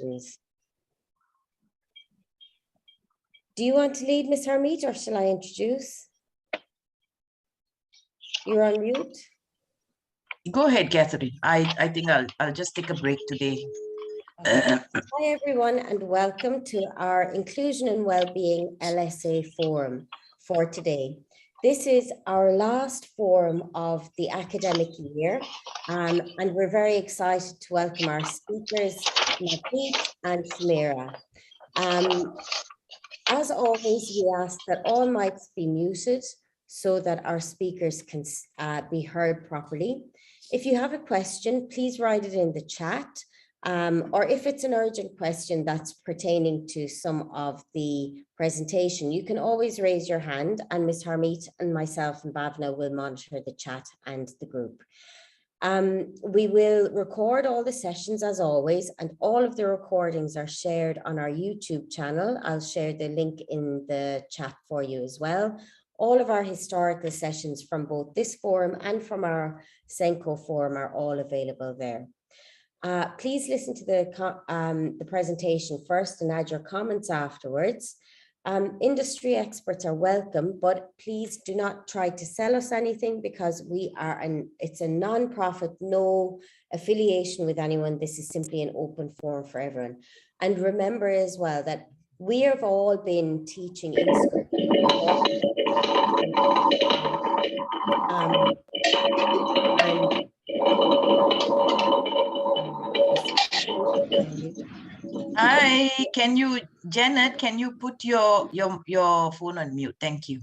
questions. Do you want to lead, Ms. Harmeet, or shall I introduce? You're on mute. Go ahead, Catherine. I think I'll just take a break today. Okay. Hi, everyone, and welcome to our Inclusion and Wellbeing LSA Forum for today. This is our last forum of the academic year, and we're very excited to welcome our speakers, Navneet and Sumeera. As always, we ask that all mics be muted so that our speakers can be heard properly. If you have a question, please write it in the chat. Or if it's an urgent question that's pertaining to some of the presentation, you can always raise your hand and Ms. Harmeet and myself and Bhavna will monitor the chat and the group. We will record all the sessions as always, and all of the recordings are shared on our YouTube channel. I'll share the link in the chat for you as well. All of our historical sessions from both this forum and from our SENDCo forum are all available there. Please listen to the presentation first and add your comments afterwards. Industry experts are welcome, but please do not try to sell us anything because it's a non-profit, no affiliation with anyone. This is simply an open forum for everyone. And remember as well that we have all been teaching in school. Hi, Janet, can you put your phone on mute? Thank you.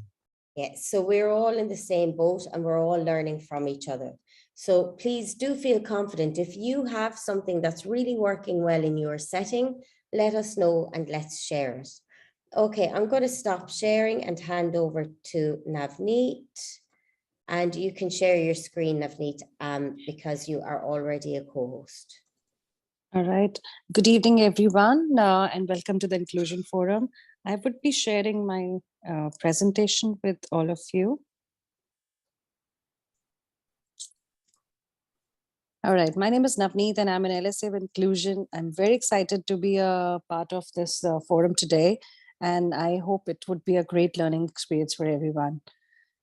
Yes, so we're all in the same boat and we're all learning from each other. So please do feel confident. If you have something that's really working well in your setting, let us know and let's share it. Okay, I'm going to stop sharing and hand over to Navneet. And you can share your screen, Navneet, because you are already a co-host. All right. Good evening, everyone, and welcome to the Inclusion Forum. I would be sharing my presentation with all of you. All right. My name is Navneet, and I'm an LSA of Inclusion. I'm very excited to be a part of this forum today, and I hope it would be a great learning experience for everyone.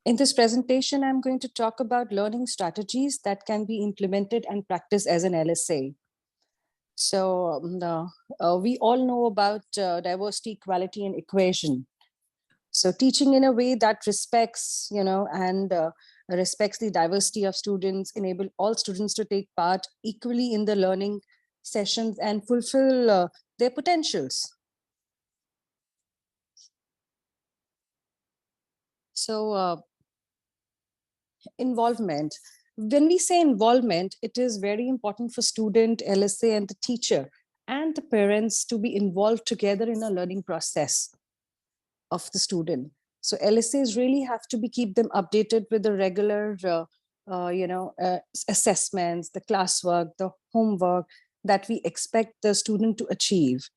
In this presentation, I'm going to talk about learning strategies that can be implemented and practiced as an LSA. So we all know about diversity, equality, and equation. So teaching in a way that respects, and respects the diversity of students, enable all students to take part equally in the learning sessions and fulfill their potentials. So involvement. When we say involvement, it is very important for student, LSA, and the teacher and the parents to be involved together in a learning process of the student. So LSAs really have to keep them updated with the regular, assessments, the classwork, the homework that we expect the student to achieve.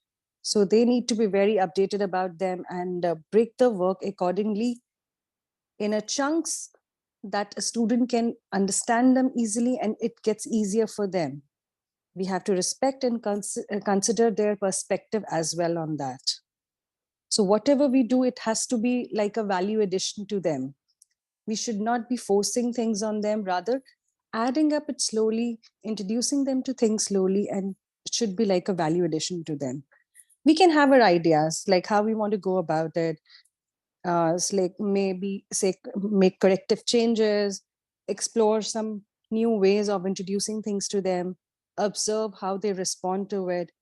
So they need to be very updated about them and break the work accordingly in a chunks that a student can understand them easily and it gets easier for them. We have to respect and consider their perspective as well on that. So whatever we do, it has to be like a value addition to them. We should not be forcing things on them, rather adding up it slowly, introducing them to things slowly, and it should be like a value addition to them. We can have our ideas, like how we want to go about it. It's like maybe say make corrective changes, explore some new ways of introducing things to them, observe how they respond to it.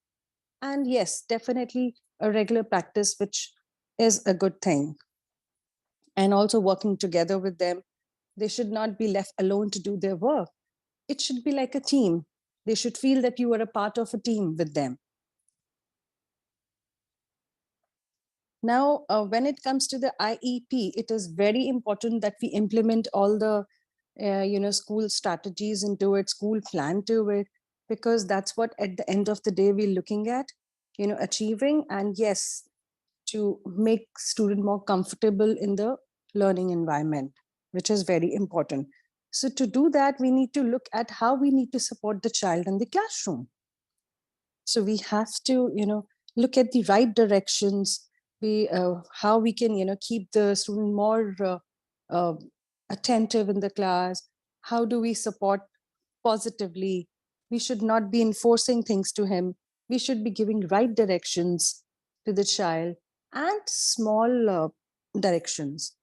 And yes, definitely a regular practice, which is a good thing. And also working together with them. They should not be left alone to do their work. It should be like a team. They should feel that you are a part of a team with them. Now, when it comes to the IEP, it is very important that we implement all the, school strategies into it, school plan to it, because that's what at the end of the day we're looking at, achieving. And yes, to make student more comfortable in the learning environment, which is very important. So to do that, we need to look at how we need to support the child in the classroom. So we have to, look at the right directions, how we can, keep the student more attentive in the class. How do we support positively? We should not be enforcing things to him. We should be giving right directions to the child, and small directions.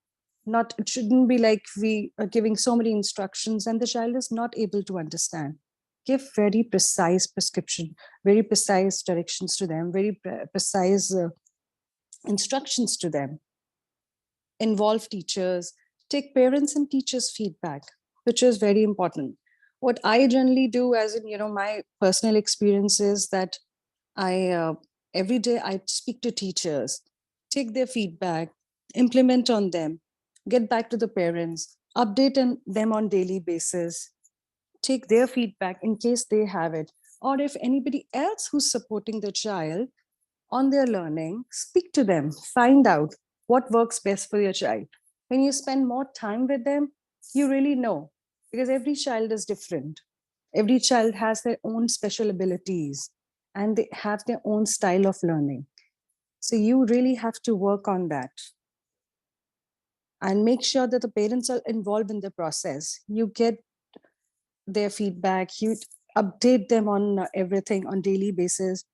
Not, it shouldn't be like we are giving so many instructions and the child is not able to understand. Give very precise prescription, very precise directions to them, very precise instructions to them. Involve teachers, take parents and teachers' feedback, which is very important. What I generally do, as in, my personal experience, is that I every day I speak to teachers, take their feedback, implement on them, get back to the parents, update them on daily basis, take their feedback in case they have it, or if anybody else who's supporting the child on their learning, speak to them, find out what works best for your child. When you spend more time with them, you really know, because every child is different. Every child has their own special abilities and they have their own style of learning. So you really have to work on that and make sure that the parents are involved in the process. You get their feedback, you update them on everything on daily basis,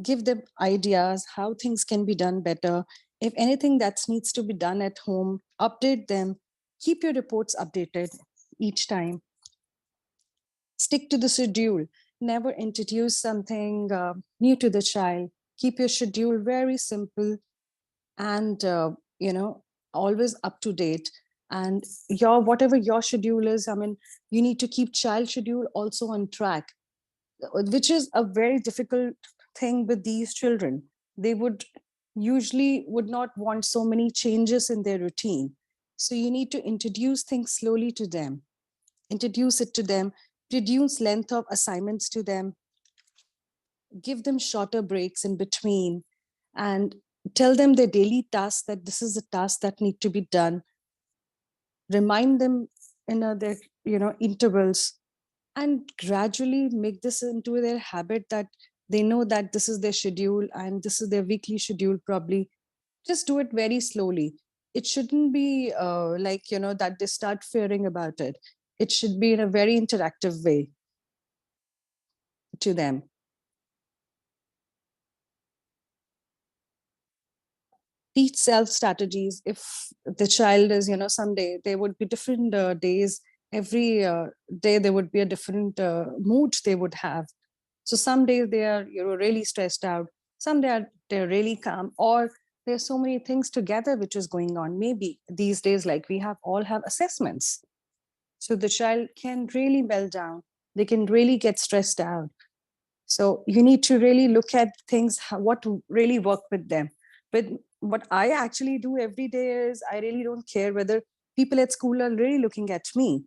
give them ideas how things can be done better. If anything that needs to be done at home, update them, keep your reports updated each time. Stick to the schedule, never introduce something new to the child. Keep your schedule very simple and always up to date. And your whatever your schedule is, I mean, you need to keep child schedule also on track, which is a very difficult thing with these children. They would usually would not want so many changes in their routine. So you need to introduce things slowly to them, introduce it to them, reduce length of assignments to them, give them shorter breaks in between, and tell them their daily tasks, that this is the task that need to be done. Remind them in their intervals, and gradually make this into their habit, that they know that this is their schedule and this is their weekly schedule. Probably just do it very slowly. It shouldn't be that they start fearing about it. It should be in a very interactive way to them. Teach self strategies. If the child is, someday there would be different days. Every day there would be a different mood they would have. So some days they are really stressed out, some days they're really calm, or there's so many things together which is going on. Maybe these days, like we all have assessments, so the child can really melt down, they can really get stressed out. So you need to really look at things, what really work with them. But what I actually do every day is, I really don't care whether people at school are really looking at me.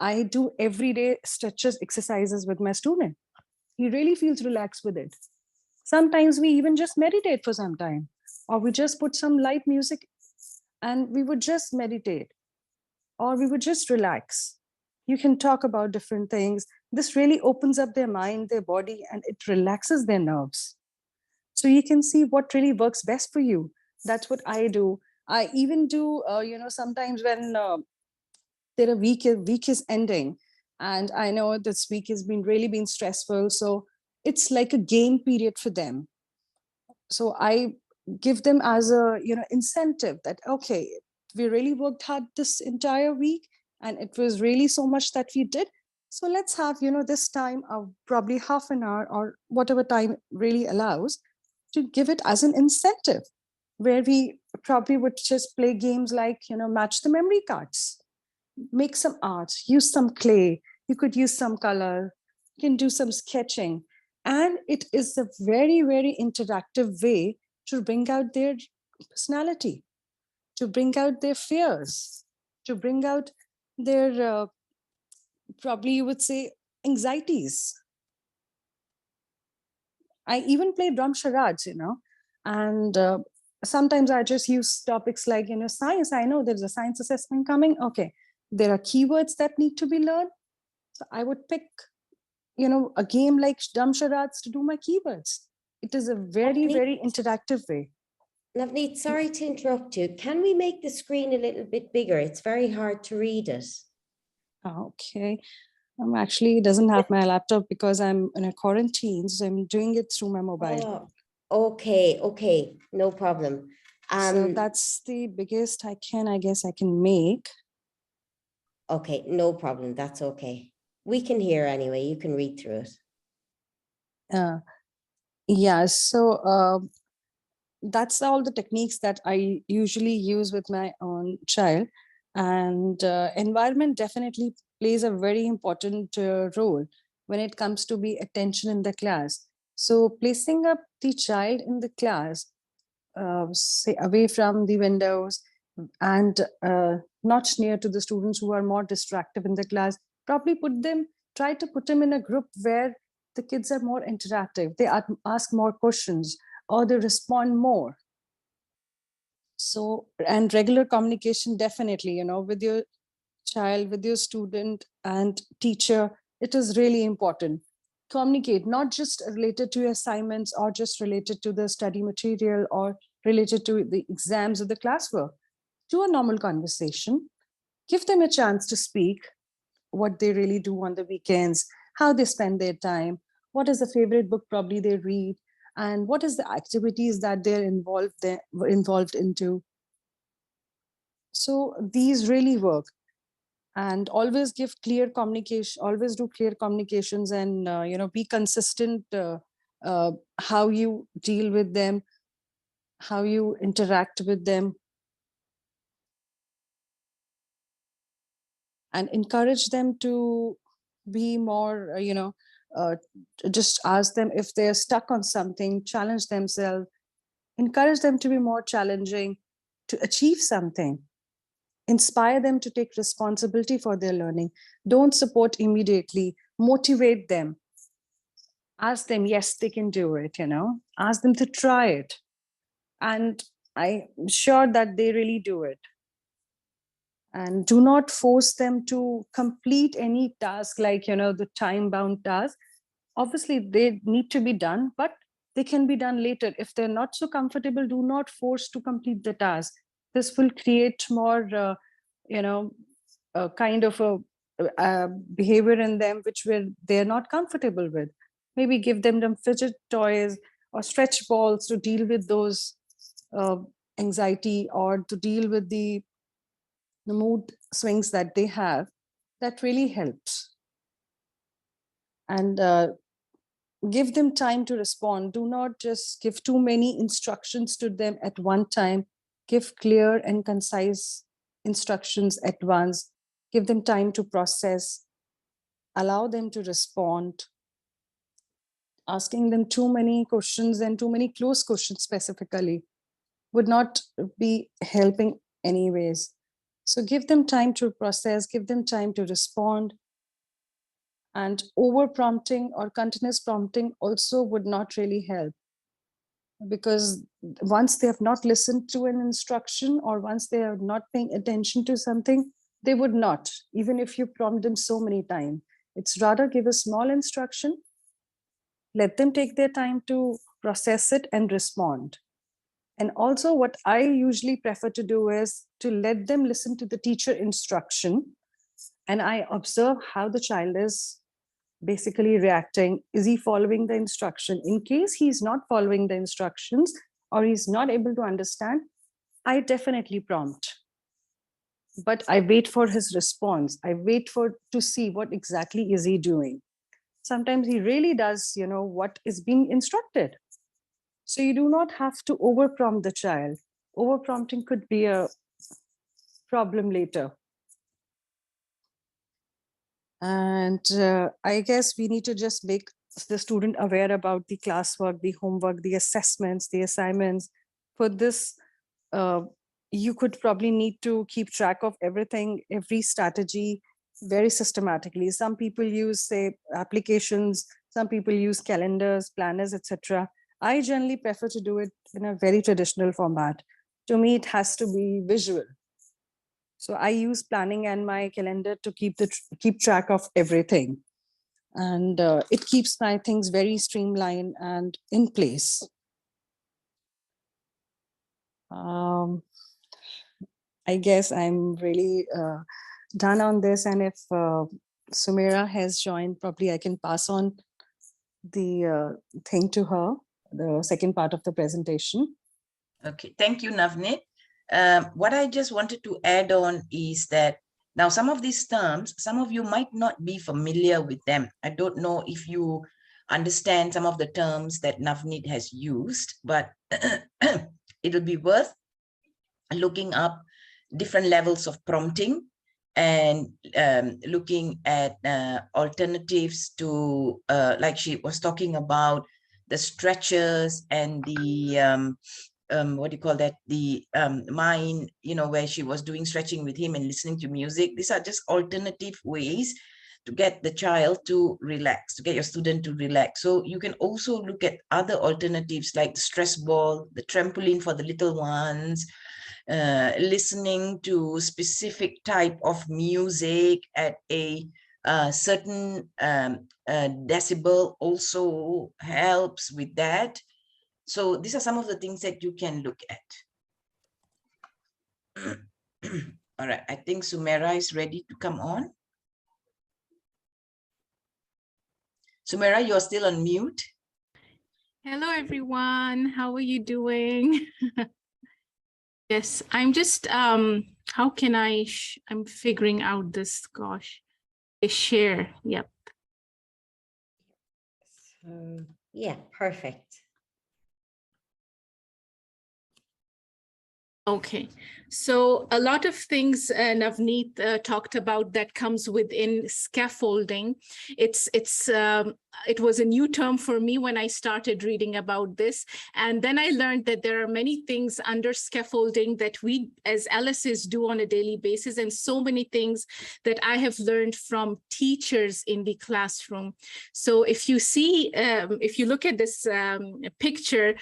I do everyday stretches exercises with my student. He really feels relaxed with it. Sometimes we even just meditate for some time, or we just put some light music and we would just meditate, or we would just relax. You can talk about different things. This really opens up their mind, their body, and it relaxes their nerves. So you can see what really works best for you. That's what I do. I even do, sometimes when their week is ending, and I know this week has been stressful, so it's like a game period for them. So I give them as a incentive that, okay, we really worked hard this entire week and it was really so much that we did, so let's have this time of probably half an hour or whatever time really allows, to give it as an incentive, where we probably would just play games like match the memory cards, make some art, use some clay, you could use some color, you can do some sketching. And it is a very, very interactive way to bring out their personality, to bring out their fears, to bring out their, probably you would say, anxieties. I even play drum charades, and sometimes I just use topics like, science. I know there's a science assessment coming. Okay, there are keywords that need to be learned. So I would pick, a game like Dumb Charades to do my keywords. It is a very, Navneet? very interactive way. Navneet, sorry to interrupt you. Can we make the screen a little bit bigger? It's very hard to read it. Okay. I'm actually doesn't have my laptop because I'm in a quarantine, so I'm doing it through my mobile. Oh, okay, no problem. So that's the biggest I guess I can make. Okay, no problem. That's okay. We can hear anyway. You can read through it. Yeah, so that's all the techniques that I usually use with my own child. And environment definitely plays a very important role when it comes to be attention in the class. So placing up the child in the class, say away from the windows and not near to the students who are more distractive in the class, probably try to put them in a group where the kids are more interactive. They ask more questions or they respond more. So, and regular communication, definitely, with your child, with your student and teacher, it is really important. Communicate, not just related to assignments or just related to the study material or related to the exams or the classwork. Do a normal conversation. Give them a chance to speak what they really do on the weekends, how they spend their time, what is the favorite book probably they read, and what is the activities that they're involved into. So these really work. And always give clear communication, always do clear communications, and be consistent how you deal with them, how you interact with them, and encourage them to be more just ask them if they're stuck on something, challenge themselves, encourage them to be more challenging, to achieve something. Inspire them to take responsibility for their learning. Don't support immediately. Motivate them. Ask them, yes, they can do it, Ask them to try it. And I'm sure that they really do it. And do not force them to complete any task like, the time-bound task. Obviously, they need to be done, but they can be done later. If they're not so comfortable, do not force to complete the task. This will create more a kind of a behavior in them which they're not comfortable with. Maybe give them fidget toys or stretch balls to deal with those anxiety or to deal with the mood swings that they have. That really helps. And give them time to respond. Do not just give too many instructions to them at one time. Give clear and concise instructions at once. Give them time to process. Allow them to respond. Asking them too many questions and too many close questions specifically would not be helping anyways. So give them time to process, give them time to respond. And over prompting or continuous prompting also would not really help, because once they have not listened to an instruction or once they are not paying attention to something, they would not, even if you prompt them so many times. It's rather give a small instruction, let them take their time to process it and respond. And also what I usually prefer to do is to let them listen to the teacher instruction, and I observe how the child is basically reacting. Is he following the instruction? In case he's not following the instructions or he's not able to understand, I definitely prompt. But I wait for his response. I wait to see what exactly is he doing. Sometimes he really does, what is being instructed. So you do not have to over prompt the child. Over prompting could be a problem later. And I guess we need to just make the student aware about the classwork, the homework, the assessments, the assignments. For this, you could probably need to keep track of everything, every strategy very systematically. Some people use, say, applications, some people use calendars, planners, etc. I generally prefer to do it in a very traditional format. To me, it has to be visual. So I use planning and my calendar to keep track of everything. And it keeps my things very streamlined and in place. I guess I'm really done on this. And if Sumeera has joined, probably I can pass on the thing to her, the second part of the presentation. Okay, thank you, Navneet. What I just wanted to add on is that now some of these terms, some of you might not be familiar with them. I don't know if you understand some of the terms that Navneet has used, but it would be worth looking up different levels of prompting and looking at alternatives to, like she was talking about, the stretches and the what do you call that, the mind, you know, where she was doing stretching with him and listening to music. These are just alternative ways to get the child to relax, to get your student to relax. So you can also look at other alternatives like the stress ball, the trampoline for the little ones, listening to specific type of music at a certain decibel also helps with that. So these are some of the things that you can look at. All right, I think Sumeera is ready to come on. Sumeera, you're still on mute. Hello, everyone. How are you doing? Yes, I'm just, how can I'm figuring out this, gosh, a share, yep. Yeah, perfect. Okay, so a lot of things Navneet talked about that comes within scaffolding. It was a new term for me when I started reading about this. And then I learned that there are many things under scaffolding that we as LSAs do on a daily basis, and so many things that I have learned from teachers in the classroom. So if you see, if you look at this picture,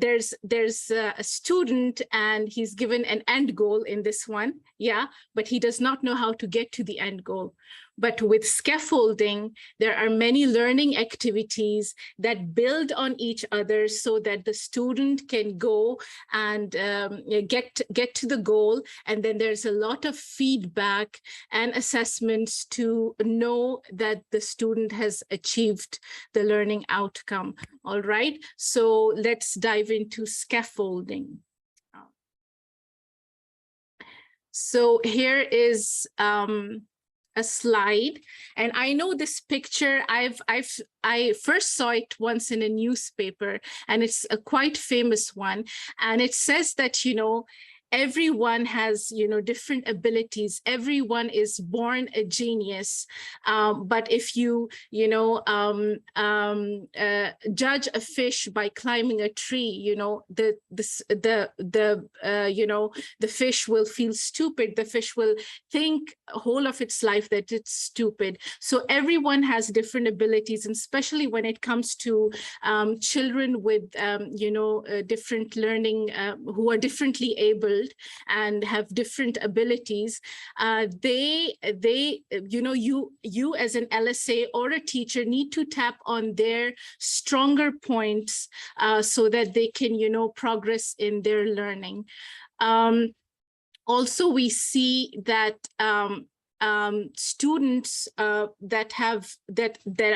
there's a student and he's given an end goal in this one, yeah, but he does not know how to get to the end goal. But with scaffolding, there are many learning activities that build on each other so that the student can go and get to the goal. And then there's a lot of feedback and assessments to know that the student has achieved the learning outcome. All right, so let's dive into scaffolding. So here is a slide, and I know this picture. I first saw it once in a newspaper, and it's a quite famous one. And it says that, you know, everyone has, you know, different abilities. Everyone is born a genius. But if you, you know, judge a fish by climbing a tree, you know, the fish will feel stupid. The fish will think whole of its life that it's stupid. So everyone has different abilities, and especially when it comes to children with, you know, different learning, who are differently able and have different abilities, you know, you as an LSA or a teacher need to tap on their stronger points so that they can, you know, progress in their learning. Also, we see that students that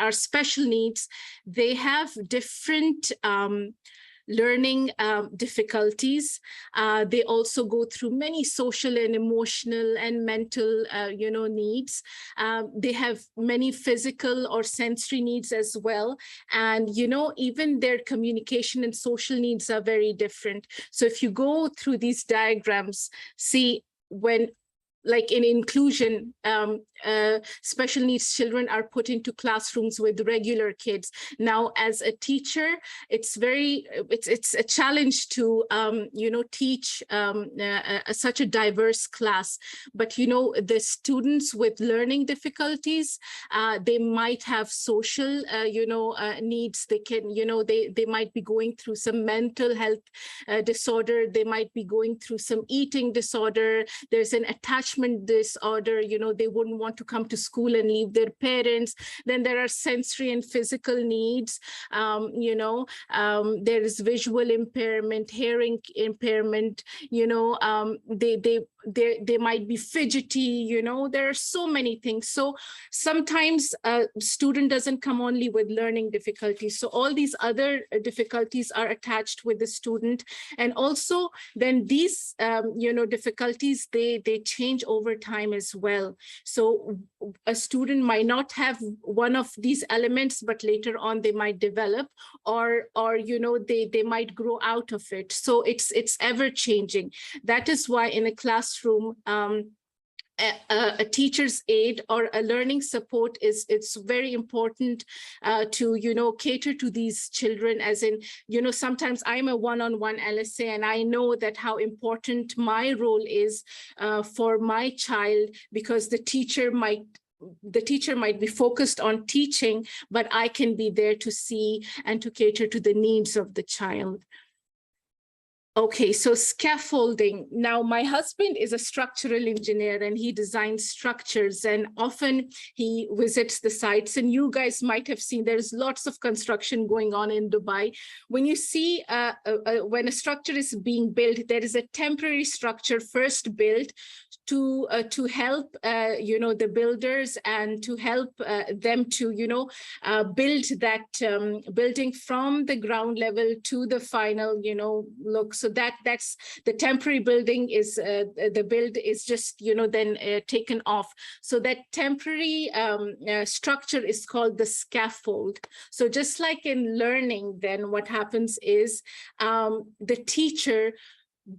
are special needs, they have different learning difficulties. They also go through many social and emotional and mental, you know, needs. They have many physical or sensory needs as well. And, you know, even their communication and social needs are very different. So if you go through these diagrams, see when, like in inclusion, special needs children are put into classrooms with regular kids. Now, as a teacher, it's a challenge to, you know, teach such a diverse class. But, you know, the students with learning difficulties, they might have social, you know, needs. They can, you know, they might be going through some mental health disorder. They might be going through some eating disorder. There's an attachment attachment disorder, they wouldn't want to come to school and leave their parents. Then there are sensory and physical needs. There is visual impairment, hearing impairment, they might be fidgety, there are so many things. So sometimes a student doesn't come only with learning difficulties. So all these other difficulties are attached with the student. And also then these, difficulties, they change over time as well. So a student might not have one of these elements, but later on they might develop, or they might grow out of it. So it's ever changing. That is why in a classroom, a teacher's aid or a learning support it's very important to cater to these children, as in sometimes I'm a one-on-one LSA, and I know that how important my role is for my child, because the teacher might be focused on teaching, but I can be there to see and to cater to the needs of the child. Okay, so scaffolding. Now, my husband is a structural engineer and he designs structures, and often he visits the sites, and you guys might have seen there's lots of construction going on in Dubai. When you see when a structure is being built, there is a temporary structure first built to help the builders and to help them to build that building from the ground level to the final look. So that's the temporary building is the build is just then taken off. So that temporary structure is called the scaffold. So just like in learning, then what happens is the teacher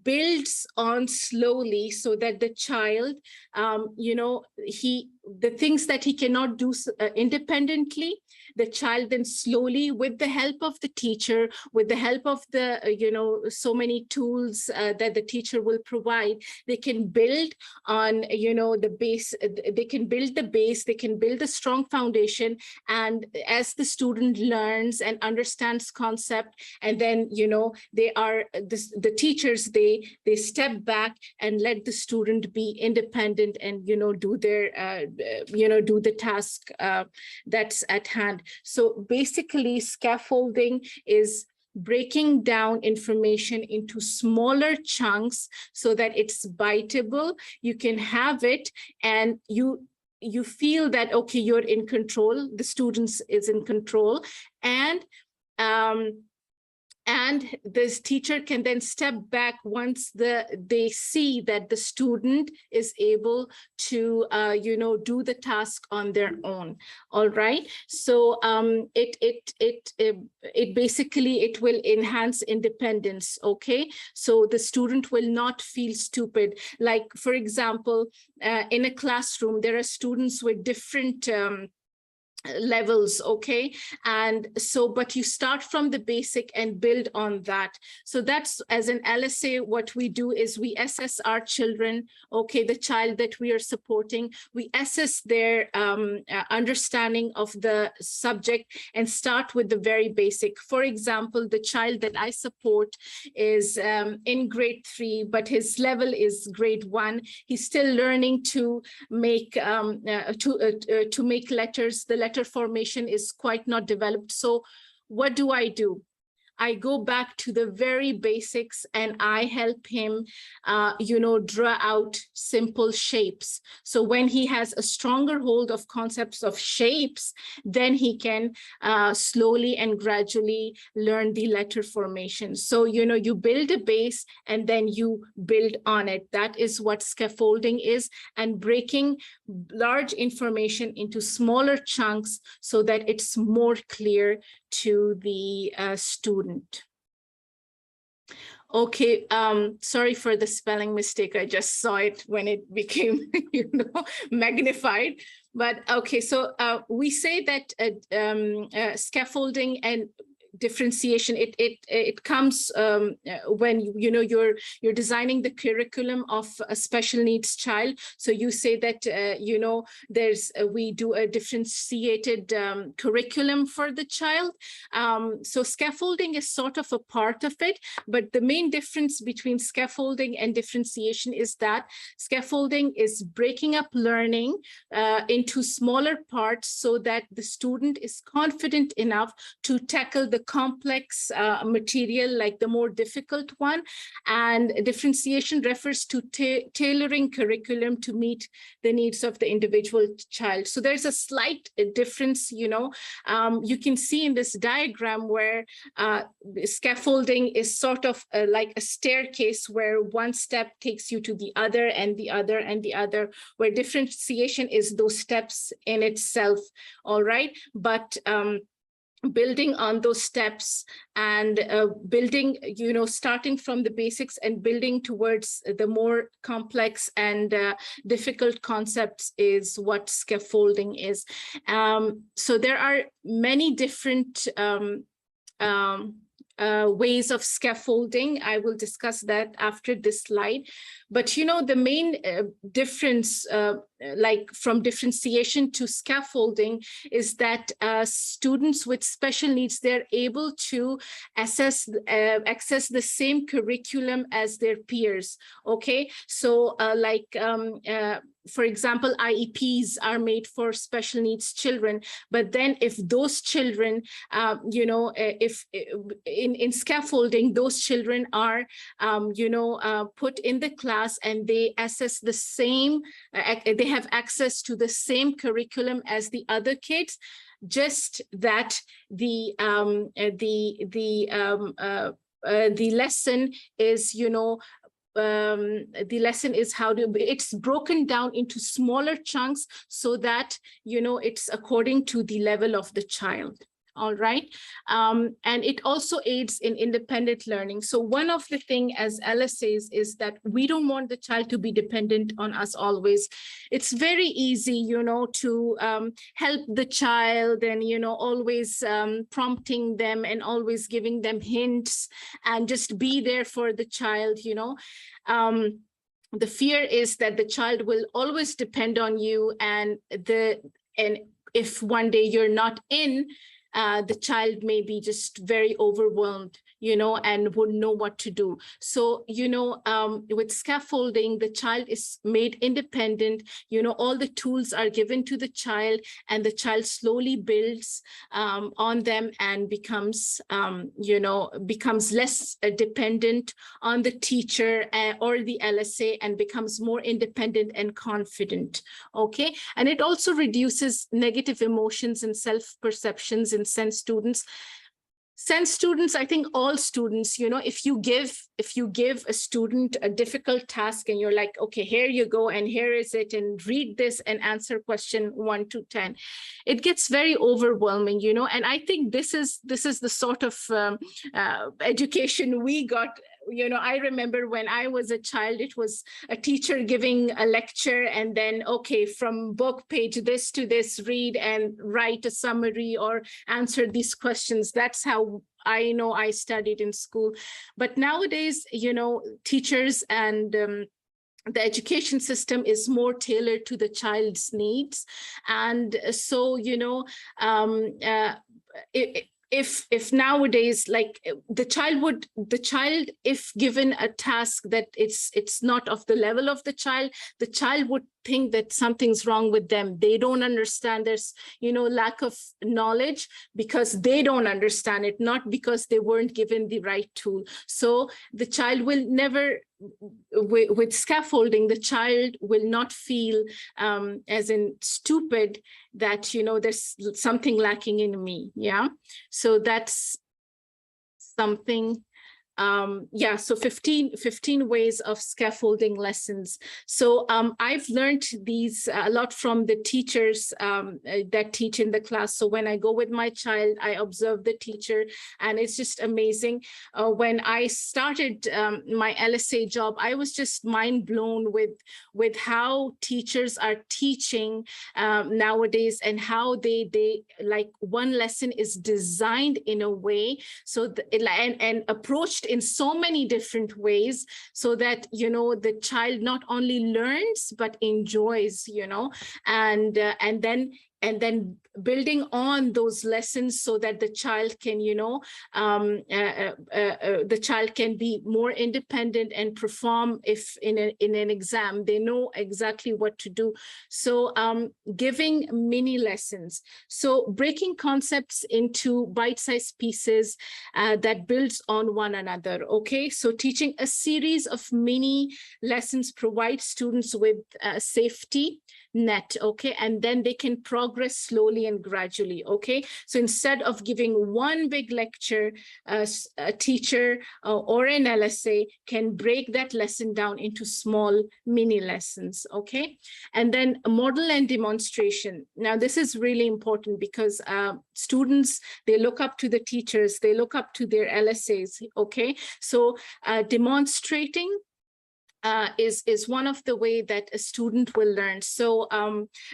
builds on slowly so that the child, the things that he cannot do independently, the child then slowly, with the help of the teacher, with the help of the, so many tools that the teacher will provide, they can build on, the base, they can build the base, they can build a strong foundation. And as the student learns and understands concept, and then, they are, the teachers, they step back and let the student be independent and, do their, do the task that's at hand. So basically, scaffolding is breaking down information into smaller chunks so that it's biteable. You can have it and you feel that, okay, you're in control, the students is in control, and this teacher can then step back once they see that the student is able to do the task on their own. All right, so it basically, it will enhance independence. Okay, so the student will not feel stupid. Like, for example, in a classroom, there are students with different levels, okay, and so but you start from the basic and build on that. So that's, as an LSA, what we do is we assess our children, okay, the child that we are supporting, we assess their understanding of the subject and start with the very basic. For example, the child that I support is in grade 3, but his level is grade 1. He's still learning to make make letters. The letter formation is quite not developed. So what do? I go back to the very basics and I help him, draw out simple shapes. So when he has a stronger hold of concepts of shapes, then he can slowly and gradually learn the letter formation. So, you build a base and then you build on it. That is what scaffolding is, and breaking large information into smaller chunks so that it's more clear to the student. Okay, sorry for the spelling mistake. I just saw it when it became, magnified. But okay, so we say that scaffolding, and differentiation, it comes when you're designing the curriculum of a special needs child. So you say that we do a differentiated curriculum for the child. So scaffolding is sort of a part of it, but the main difference between scaffolding and differentiation is that scaffolding is breaking up learning into smaller parts so that the student is confident enough to tackle the complex material, like the more difficult one. And differentiation refers to tailoring curriculum to meet the needs of the individual child. So there's a slight difference, you can see in this diagram where scaffolding is sort of like a staircase where one step takes you to the other and the other and the other, where differentiation is those steps in itself, all right? But building on those steps and building, starting from the basics and building towards the more complex and difficult concepts is what scaffolding is. So there are many different ways of scaffolding. I will discuss that after this slide. But the main difference, like from differentiation to scaffolding, is that students with special needs, they're able to access the same curriculum as their peers. Okay, so for example, IEPs are made for special needs children, but then if those children, if in scaffolding, those children are, put in the class and they access the same, they have access to the same curriculum as the other kids, just that the lesson is, the lesson is it's broken down into smaller chunks so that, it's according to the level of the child. All right. And it also aids in independent learning. So one of the things as LSAs is that we don't want the child to be dependent on us always. It's very easy, to help the child and, always prompting them and always giving them hints and just be there for the child, The fear is that the child will always depend on you, and if one day you're not in, the child may be just very overwhelmed, and wouldn't know what to do. So, with scaffolding, the child is made independent, all the tools are given to the child, and the child slowly builds on them and becomes, becomes less dependent on the teacher or the LSA, and becomes more independent and confident, okay? And it also reduces negative emotions and self-perceptions in SEND students. SEND students, I think all students, if you give a student a difficult task and you're like, okay, here you go, and here is it, and read this and answer question 1 to 10, it gets very overwhelming, and I think this is the sort of education we got. I remember when I was a child, it was a teacher giving a lecture, and then, okay, from book page this to this, read and write a summary or answer these questions. That's how I know I studied in school. But nowadays, teachers and the education system is more tailored to the child's needs. And so, if nowadays, like the child, if given a task that it's not of the level of the child would think that something's wrong with them. They don't understand. There's, lack of knowledge because they don't understand it, not because they weren't given the right tool. So the child will never, with scaffolding, the child will not feel as in stupid that, there's something lacking in me. Yeah. So that's something yeah, so 15 ways of scaffolding lessons. So I've learned these a lot from the teachers that teach in the class. So when I go with my child, I observe the teacher, and it's just amazing. When I started my LSA job, I was just mind blown with how teachers are teaching nowadays, and how they like one lesson is designed in a way so and approached in so many different ways, so that, you know, the child not only learns but enjoys, you know, and then building on those lessons so that the child can, you know, the child can be more independent and perform if in an exam, they know exactly what to do. So giving mini lessons. So breaking concepts into bite-sized pieces that builds on one another, okay? So teaching a series of mini lessons provides students with safety net, okay, and then they can progress slowly and gradually, okay? So instead of giving one big lecture, a teacher or an LSA can break that lesson down into small mini lessons, okay? And then model and demonstration. Now this is really important because students, they look up to the teachers, they look up to their LSAs, okay? So demonstrating is one of the way that a student will learn. So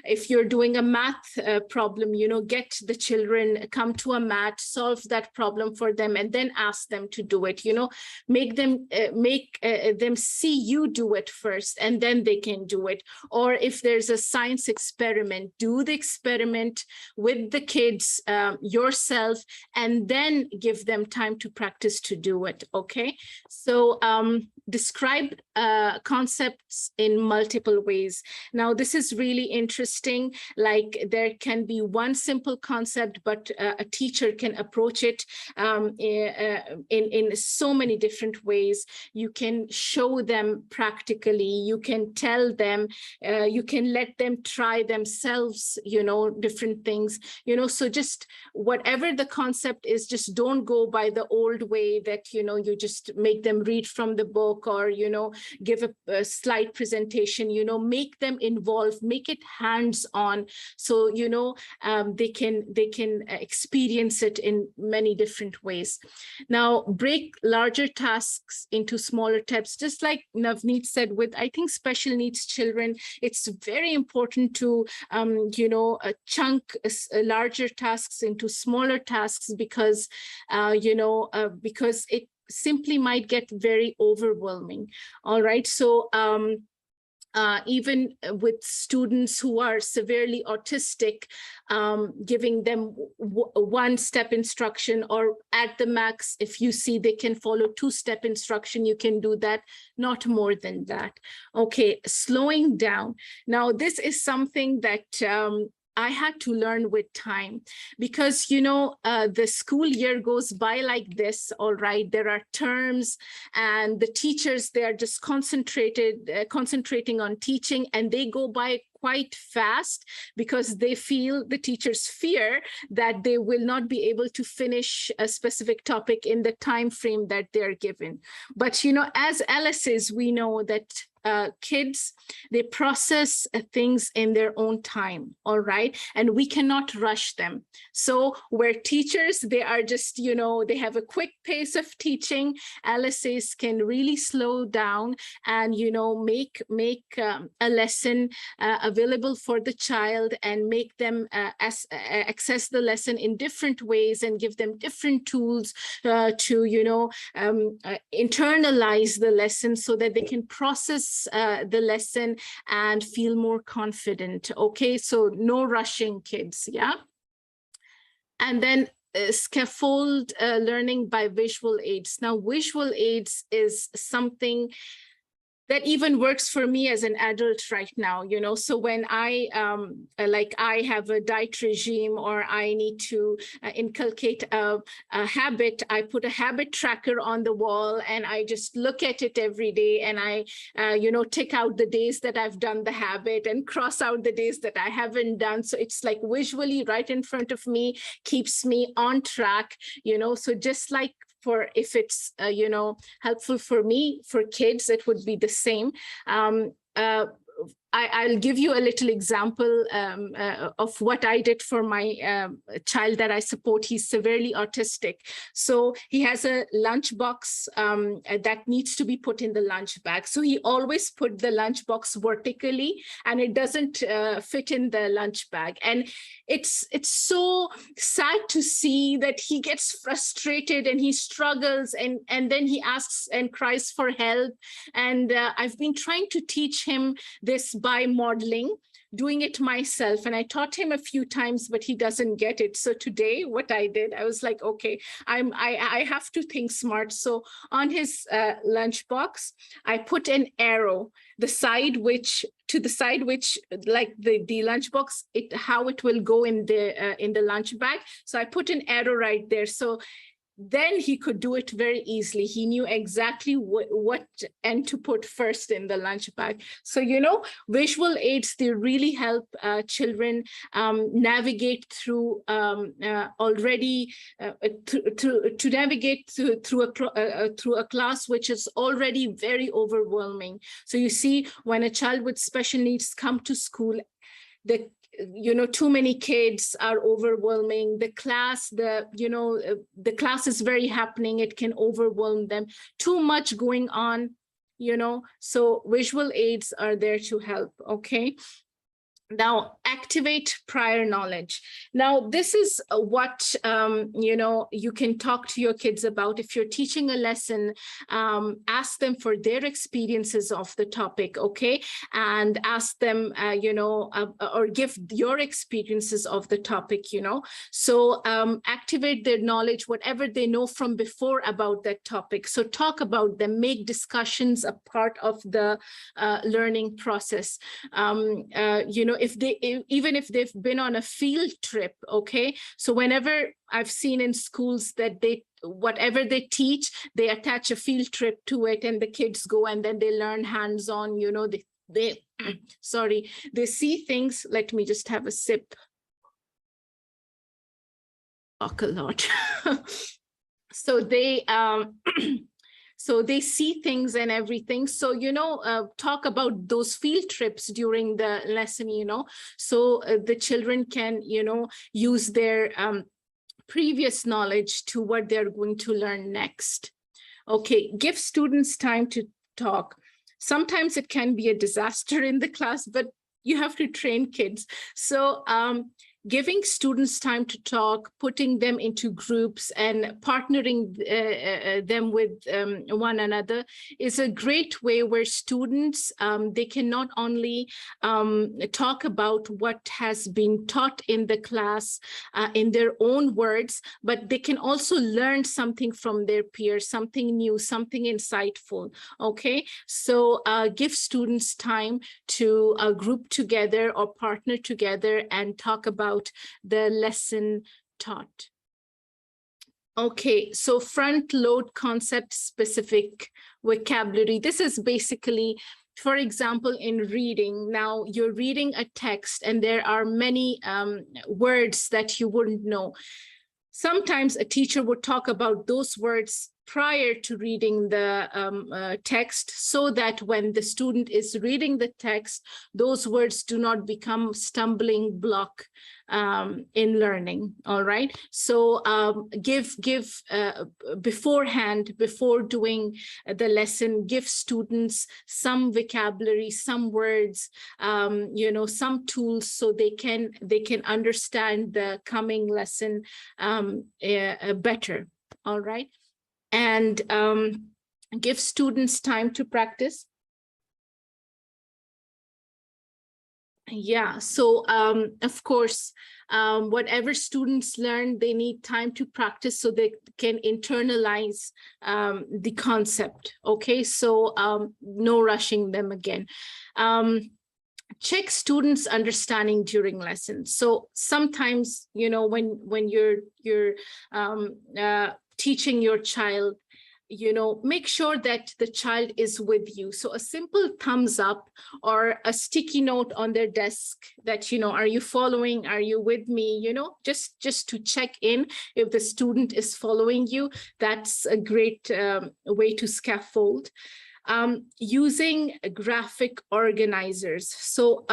if you're doing a math problem, you know, get the children, come to a mat, solve that problem for them, and then ask them to do it, you know, make them see you do it first, and then they can do it. Or if there's a science experiment, do the experiment with the kids yourself, and then give them time to practice to do it, okay? So describe concepts in multiple ways. Now, this is really interesting. Like there can be one simple concept, but a teacher can approach it in so many different ways. You can show them practically, you can tell them, you can let them try themselves, you know, different things, you know, so just whatever the concept is, just don't go by the old way that, you know, you just make them read from the book, or, you know, give a slide presentation, you know, make them involved, make it hands-on, so, you know, they can experience it in many different ways. Now, break larger tasks into smaller steps, just like Navneet said, with, I think, special needs children, it's very important to, you know, chunk larger tasks into smaller tasks, because, you know, because it simply might get very overwhelming. All right, so even with students who are severely autistic, giving them one-step instruction, or at the max, if you see they can follow two-step instruction, you can do that, not more than that. Okay, slowing down. Now, this is something that I had to learn with time, because, you know, the school year goes by like this, all right, there are terms, and the teachers, they are just concentrating on teaching, and they go by quite fast, because they feel, the teachers fear that they will not be able to finish a specific topic in the time frame that they're given. But, you know, as LSAs, we know that kids, they process things in their own time, all right? And we cannot rush them. So where teachers, they are just, you know, they have a quick pace of teaching, LSAs can really slow down and, you know, make a lesson available for the child, and make them access the lesson in different ways, and give them different tools to, you know, internalize the lesson, so that they can process the lesson and feel more confident. Okay, so no rushing, kids. Yeah. And then scaffold learning by visual aids. Now, visual aids is something that even works for me as an adult right now, you know. So when I have a diet regime, or I need to inculcate a habit, I put a habit tracker on the wall, and I just look at it every day, and I you know, tick out the days that I've done the habit and cross out the days that I haven't done. So it's like visually right in front of me, keeps me on track, you know. So just like for if it's, helpful for me, for kids, it would be the same. I'll give you a little example of what I did for my child that I support. He's severely autistic. So he has a lunchbox that needs to be put in the lunch bag. So he always put the lunchbox vertically, and it doesn't fit in the lunch bag. And it's so sad to see that he gets frustrated and he struggles, and then he asks and cries for help. And I've been trying to teach him this by modeling, doing it myself. And I taught him a few times, but he doesn't get it. So today what I did, I was like, okay, I have to think smart. So on his lunchbox, I put an arrow, the side which like the lunchbox, how it will go in the lunch bag. So I put an arrow right there. So then he could do it very easily. He knew exactly what and to put first in the lunch bag. So, visual aids, they really help children navigate through already to navigate through a class which is already very overwhelming. So you see, when a child with special needs come to school, too many kids are overwhelming. The class, the class is very happening. It can overwhelm them. Too much going on, so visual aids are there to help, okay? Now, activate prior knowledge. Now, this is what, you can talk to your kids about. If you're teaching a lesson, ask them for their experiences of the topic, okay? And ask them, or give your experiences of the topic, So activate their knowledge, whatever they know from before about that topic. So talk about them, make discussions a part of the learning process. Even if they've been on a field trip, okay? So whenever I've seen in schools that whatever they teach, they attach a field trip to it, and the kids go and then they learn hands-on, they see things. Let me just have a sip. Talk a lot. So they see things and everything. So, talk about those field trips during the lesson, so the children can, use their previous knowledge to what they're going to learn next. Okay, give students time to talk. Sometimes it can be a disaster in the class, but you have to train kids. So, giving students time to talk, putting them into groups and partnering them with one another is a great way where students, they can not only talk about what has been taught in the class in their own words, but they can also learn something from their peers, something new, something insightful, okay? So give students time to group together or partner together and talk about the lesson taught. Okay, so front load concept specific vocabulary. This is basically, for example, in reading. Now you're reading a text and there are many words that you wouldn't know. Sometimes a teacher would talk about those words prior to reading the text, so that when the student is reading the text, those words do not become stumbling block in learning. All right. So give beforehand, before doing the lesson, give students some vocabulary, some words, some tools, so they can understand the coming lesson better. All right. And give students time to practice. Yeah, so of course, whatever students learn, they need time to practice so they can internalize the concept. Okay, so no rushing them again. Check students' understanding during lessons. So sometimes, when you're teaching your child, make sure that the child is with you. So a simple thumbs up or a sticky note on their desk that, are you following? Are you with me? Just to check in if the student is following you. That's a great way to scaffold. Using graphic organizers. So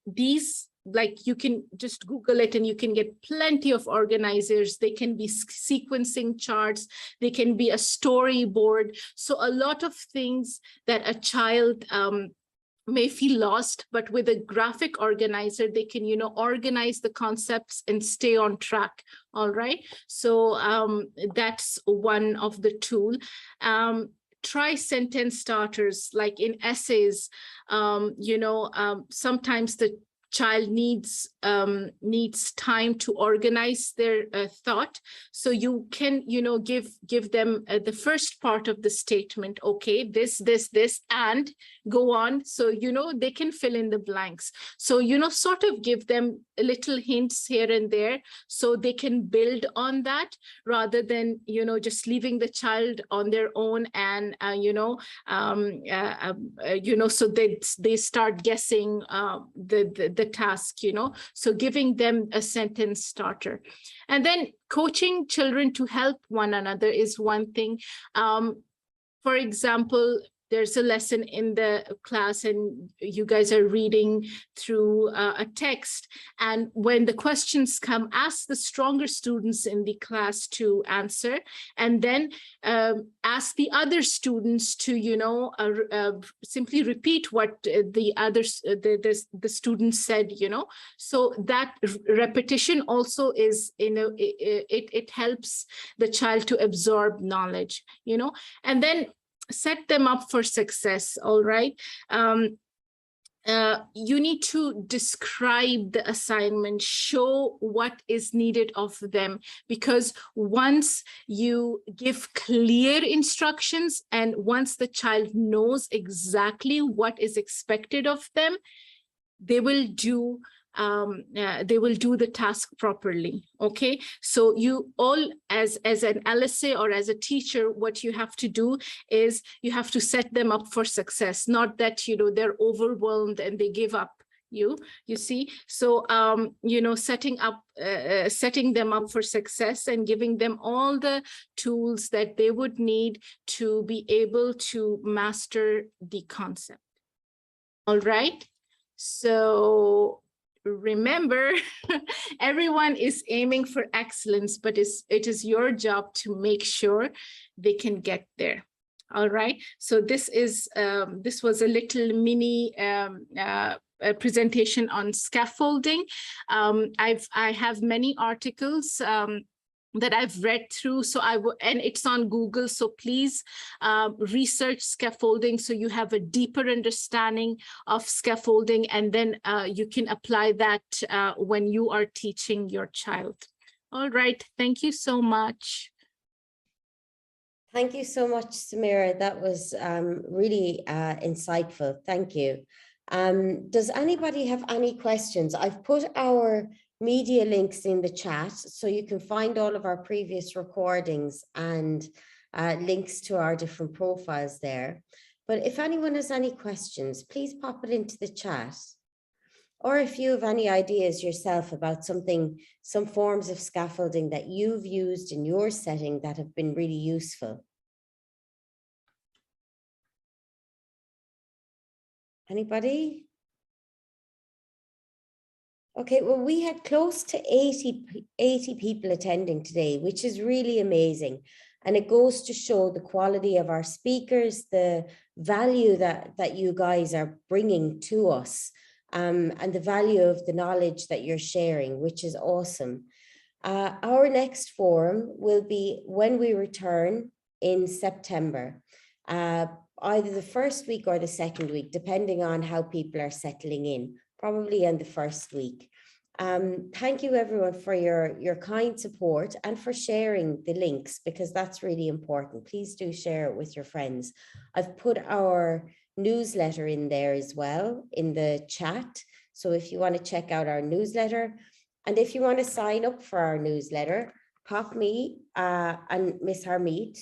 these, like, you can just Google it and you can get plenty of organizers. They can be sequencing charts. They can be a storyboard. So a lot of things that a child may feel lost, but with a graphic organizer, they can, organize the concepts and stay on track. All right. So that's one of the tool. Try sentence starters, like in essays. Sometimes the child needs time to organize their thought. So you can, give them the first part of the statement. Okay, this, and go on. So, they can fill in the blanks. So, sort of give them little hints here and there so they can build on that rather than, just leaving the child on their own and, so they start guessing the task, so giving them a sentence starter. And then coaching children to help one another is one thing. For example, there's a lesson in the class and you guys are reading through a text. And when the questions come, ask the stronger students in the class to answer, and then ask the other students to, simply repeat what the others, the students said, So that repetition also is, it helps the child to absorb knowledge, and then set them up for success. All right. You need to describe the assignment, show what is needed of them, because once you give clear instructions and once the child knows exactly what is expected of them, they will do the task properly. Okay, so you all, as an LSA or as a teacher, what you have to do is you have to set them up for success, not that they're overwhelmed and they give up. You see, so setting them up for success and giving them all the tools that they would need to be able to master the concept. All right, so remember, everyone is aiming for excellence, but it is your job to make sure they can get there. All right. So this was a little mini presentation on scaffolding. I have many articles that I've read through, and it's on Google, so please research scaffolding so you have a deeper understanding of scaffolding, and then you can apply that when you are teaching your child. All right, thank you so much. Thank you so much, Sumeera. That was really insightful. Thank you. Does anybody have any questions? I've put our media links in the chat so you can find all of our previous recordings and links to our different profiles there. But if anyone has any questions, please pop it into the chat. Or if you have any ideas yourself about some forms of scaffolding that you've used in your setting that have been really useful. Anybody? Okay, well, we had close to 80 people attending today, which is really amazing. And it goes to show the quality of our speakers, the value that you guys are bringing to us, and the value of the knowledge that you're sharing, which is awesome. Our next forum will be when we return in September, either the first week or the second week, depending on how people are settling in. Probably in the first week. Thank you everyone for your kind support and for sharing the links, because that's really important. Please do share it with your friends. I've put our newsletter in there as well in the chat. So if you want to check out our newsletter, and if you want to sign up for our newsletter, pop me and Miss Harmeet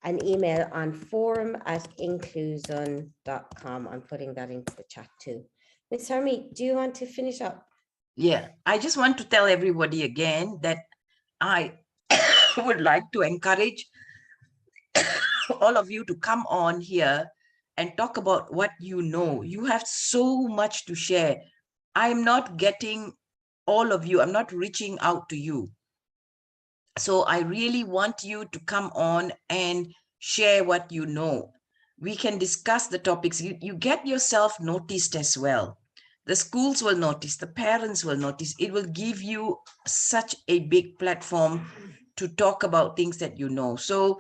an email on forum@inclusion.com. I'm putting that into the chat too. Ms. Harmeet, do you want to finish up? Yeah, I just want to tell everybody again that I would like to encourage all of you to come on here and talk about what you know. You have so much to share. I'm not getting all of you. I'm not reaching out to you. So I really want you to come on and share what you know. We can discuss the topics. You get yourself noticed as well. The schools will notice, the parents will notice. It will give you such a big platform to talk about things that you know. So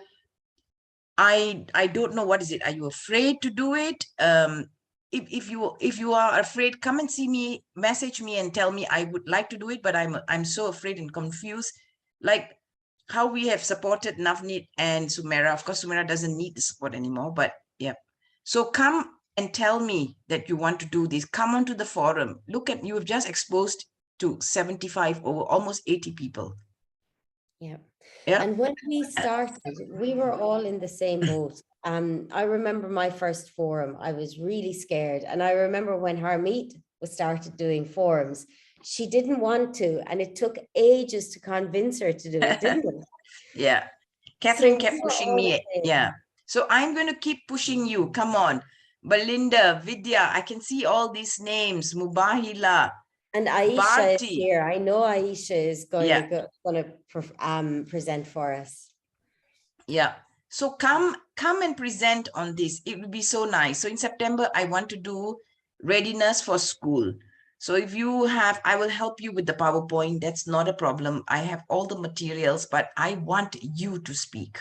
I don't know, what is it? Are you afraid to do it? If you are afraid, come and see me, message me and tell me I would like to do it, but I'm so afraid and confused. Like how we have supported Navneet and Sumeera. Of course, Sumeera doesn't need the support anymore, but yeah. So come and tell me that you want to do this. Come onto the forum. Look at, you have just exposed to 75 or almost 80 people. Yeah. Yeah. And when we started, we were all in the same boat. I remember my first forum, I was really scared. And I remember when Harmeet started doing forums, she didn't want to, and it took ages to convince her to do it, didn't it? Yeah. Catherine So kept we were pushing all me. the same. Yeah. So I'm going to keep pushing you. Come on. Belinda, Vidya, I can see all these names. Mubahila. And Aisha is Bharti. here. I know Aisha is going Yeah. to present for us. Yeah. So come and present on this. It would be so nice. So in September, I want to do readiness for school. So if you have, I will help you with the PowerPoint. That's not a problem. I have all the materials, but I want you to speak.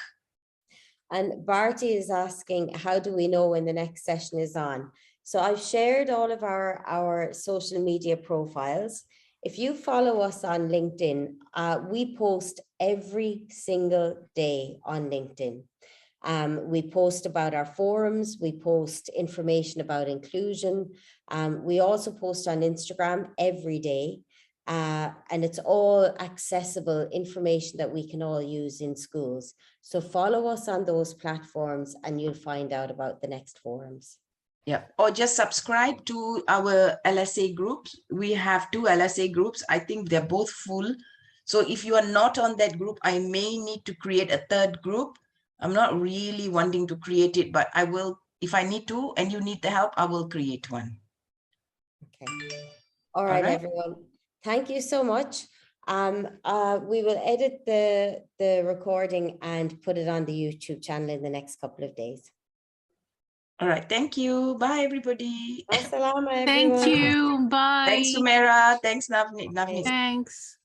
And Bharti is asking, how do we know when the next session is on? So I've shared all of our social media profiles. If you follow us on LinkedIn, we post every single day on LinkedIn. We post about our forums, we post information about inclusion. We also post on Instagram every day. And it's all accessible information that we can all use in schools. So follow us on those platforms and you'll find out about the next forums. Yeah, or just subscribe to our LSA groups. We have 2 LSA groups. I think they're both full. So if you are not on that group, I may need to create a 3rd group. I'm not really wanting to create it, but I will, if I need to, and you need the help, I will create one. Okay. All right, everyone. Thank you so much. We will edit the recording and put it on the YouTube channel in the next couple of days. All right. Thank you. Bye, everybody. Assalamu, everyone. Thank you. Bye. Thanks, Sumeera. Thanks, Navneet. Thanks.